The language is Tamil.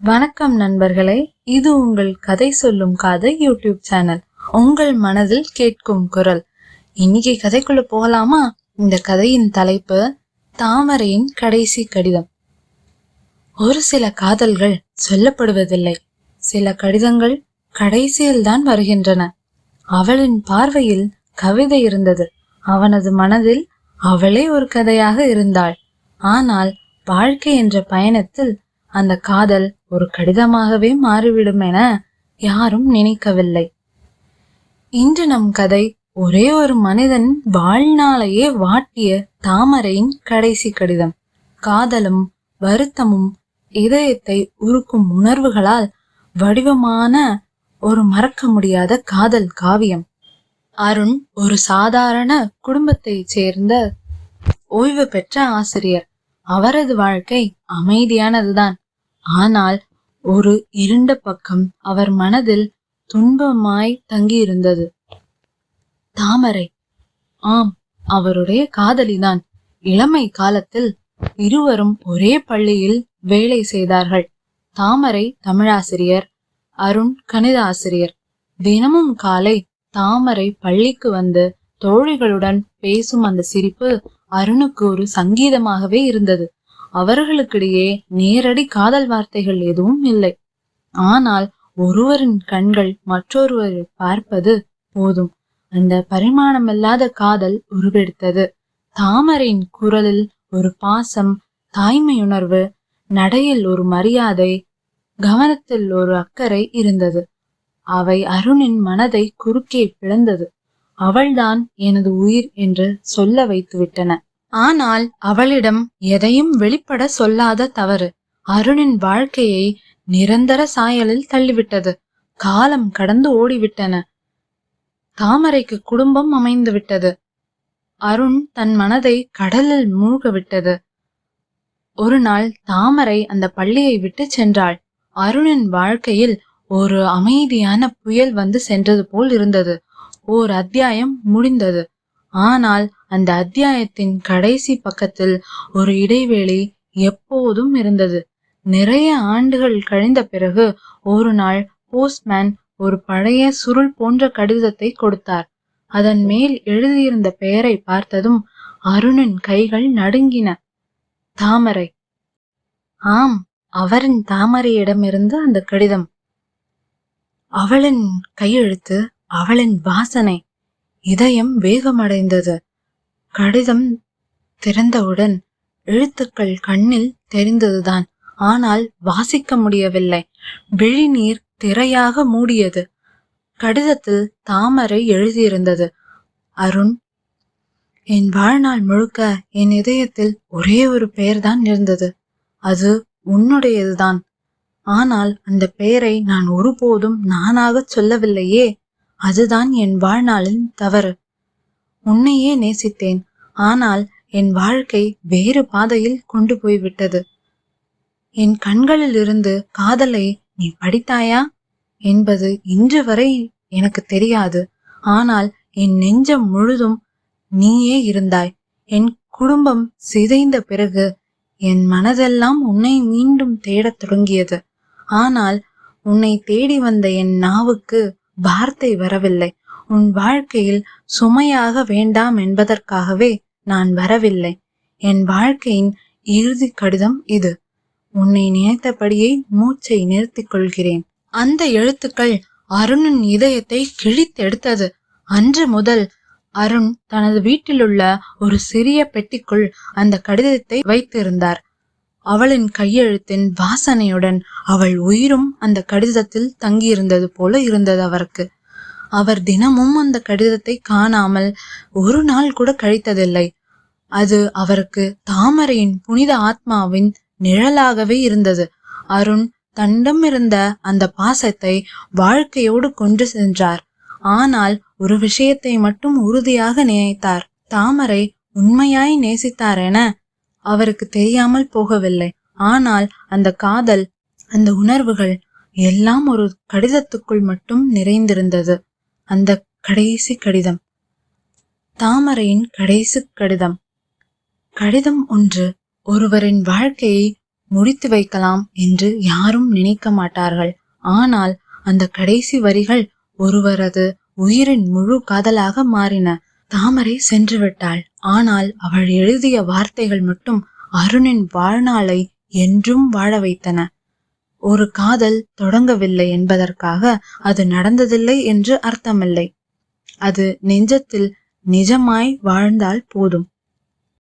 வணக்கம் நண்பர்களே, இது உங்கள் கதை சொல்லும் காதை யூடியூப் சேனல். உங்கள் மனதில் கேட்கும் குரல். இன்னைக்கு கதைக்குள்ள போகலாமா? இந்த கதையின் தலைப்பு தாமரையின் கடைசி கடிதம். ஒரு சில காதல்கள் சொல்லப்படுவதில்லை, சில கடிதங்கள் கடைசியில் தான் வருகின்றன. அவளின் பார்வையில் கவிதை இருந்தது, அவனது மனதில் அவளே ஒரு கதையாக இருந்தாள். ஆனால் வாழ்க்கை என்ற பயணத்தில் அந்த காதல் ஒரு கடிதமாகவே மாறிவிடும் என யாரும் நினைக்கவில்லை. இன்று நம் கதை ஒரே ஒரு மனிதன் வாழ்நாளையே வாட்டிய தாமரையின் கடைசி கடிதம். காதலும் வருத்தமும் இதயத்தை உருக்கும் உணர்வுகளால் வடிவமான ஒரு மறக்க முடியாத காதல் காவியம். அருண் ஒரு சாதாரண குடும்பத்தைச் சேர்ந்த ஓய்வு பெற்ற ஆசிரியர். அவரது வாழ்க்கை அமைதியானதுதான். ஆனால் ஒரு இருண்ட பக்கம் அவர் மனதில் துன்பமாய் தங்கியிருந்தது. தாமரை, ஆம், அவருடைய காதலிதான். இளமை காலத்தில் இருவரும் ஒரே பள்ளியில் வேலை செய்தார்கள். தாமரை தமிழாசிரியர், அருண் கணித ஆசிரியர். தினமும் காலை தாமரை பள்ளிக்கு வந்து தோழிகளுடன் பேசும் அந்த சிரிப்பு அருணுக்கு ஒரு சங்கீதமாகவே இருந்தது. அவர்களுக்கிடையே நேரடி காதல் வார்த்தைகள் எதுவும் இல்லை. ஆனால் ஒருவரின் கண்கள் மற்றொருவரை பார்ப்பது போதும் அந்த பரிமாணமில்லாத காதல் உருவெடுத்தது. தாமரையின் குரலில் ஒரு பாசம், தாய்மையுணர்வு, நடையில் ஒரு மரியாதை, கவனத்தில் ஒரு அக்கறை இருந்தது. அவை அருணின் மனதை குறுக்கே பிளந்தது. அவள்தான் எனது உயிர் என்று சொல்ல வைத்து விட்டன. ஆனால் அவளிடம் எதையும் வெளிப்பட சொல்லாத தவறு அருணின் வாழ்க்கையை நிரந்தர சாயலில் தள்ளிவிட்டது. காலம் கடந்து ஓடிவிட்டன. தாமரைக்கு குடும்பம் அமைந்து விட்டது. அருண் தன் மனதை கடலில் மூழ்க விட்டது. ஒரு நாள் தாமரை அந்த பள்ளியை விட்டு சென்றாள். அருணின் வாழ்க்கையில் ஒரு அமைதியான புயல் வந்து சென்றது போல் இருந்தது. ஓர் அத்தியாயம் முடிந்தது. ஆனால் அந்த அத்தியாயத்தின் கடைசி பக்கத்தில் ஒரு இடைவேளை எப்போதும் இருந்தது. நிறைய ஆண்டுகள் கழிந்த பிறகு ஒரு நாள் போஸ்ட்மேன் ஒரு பழைய சுருள் போன்ற கடிதத்தை கொடுத்தார். அதன் மேல் எழுதியிருந்த பெயரை பார்த்ததும் அருணின் கைகள் நடுங்கின. தாமரை. ஆம், அவரின் தாமரையிடமிருந்து அந்த கடிதம். அவளின் கையெழுத்து, அவளின் வாசனை. இதயம் வேகமடைந்தது. கடிதம் திறந்தவுடன் எழுத்துக்கள் கண்ணில் தெரிந்ததுதான். ஆனால் வாசிக்க முடியவில்லை. விழிநீர் திரையாக மூடியது. கடிதத்தில் தாமரை எழுதியிருந்தது. அருண், என் வாழ்நாள் முழுக்க என் இதயத்தில் ஒரே ஒரு பெயர்தான் இருந்தது. அது உன்னுடையதுதான். ஆனால் அந்த பெயரை நான் ஒருபோதும் நானாக சொல்லவில்லையே. அதுதான் என் வாழ்நாளின் தவறு. உன்னையே நேசித்தேன், ஆனால் என் வாழ்க்கை வேறு பாதையில் கொண்டு போய்விட்டது. என் கண்களில் இருந்து காதலை நீ படித்தாயா என்பது இன்று வரை எனக்கு தெரியாது. ஆனால் என் நெஞ்சம் முழுதும் நீயே இருந்தாய். என் குடும்பம் சிதைந்த பிறகு என் மனதெல்லாம் உன்னை மீண்டும் தேடத் தொடங்கியது. ஆனால் உன்னை தேடி வந்த என் நாவுக்கு வார்த்தை வரவில்லை. உன் வாழ்க்கையில் சுமையாக வேண்டாம் என்பதற்காகவே நான் வரவில்லை. என் வாழ்க்கையின் இறுதி கடிதம் இது. உன்னை நினைத்தபடியே மூச்சை நிறுத்திக் கொள்கிறேன். அந்த எழுத்துக்கள் அருணின் இதயத்தை கிழித்தெடுத்தது. அன்று முதல் அருண் தனது வீட்டிலுள்ள ஒரு சிறிய பெட்டிக்குள் அந்த கடிதத்தை வைத்திருந்தார். அவளின் கையெழுத்தின் வாசனையுடன் அவள் உயிரும் அந்த கடிதத்தில் தங்கியிருந்தது போல இருந்தது அவருக்கு. அவர் தினமும் அந்த கடிதத்தை காணாமல் ஒரு நாள் கூட கழித்ததில்லை. அது அவருக்கு தாமரையின் புனித ஆத்மாவின் நிழலாகவே இருந்தது. அருண் தன்னிடம் இருந்த அந்த பாசத்தை வாழ்க்கையோடு கொண்டு சென்றார். ஆனால் ஒரு விஷயத்தை மட்டும் உறுதியாக நினைத்தார். தாமரை உண்மையாய் நேசித்தார் என அவருக்கு தெரியாமல் போகவில்லை. ஆனால் அந்த காதல், அந்த உணர்வுகள் எல்லாம் ஒரு கடிதத்துக்குள் மட்டும் நிறைந்திருந்தது. அந்த கடைசி கடிதம், தாமரையின் கடைசி கடிதம். கடிதம் ஒன்று ஒருவரின் வாழ்க்கையை முடித்து வைக்கலாம் என்று யாரும் நினைக்க மாட்டார்கள். ஆனால் அந்த கடைசி வரிகள் ஒருவரது உயிரின் முழு காதலாக மாறின. தாமரை சென்று விட்டாள். ஆனால் அவள் எழுதிய வார்த்தைகள் மட்டும் அருணின் வாழ்நாளை என்றும் வாழ வைத்தன. ஒரு காதல் தொடங்கவில்லை என்பதற்காக அது நடந்ததில்லை என்று அர்த்தமில்லை. அது நெஞ்சத்தில் நிஜமாய் வாழ்ந்தால் போதும்.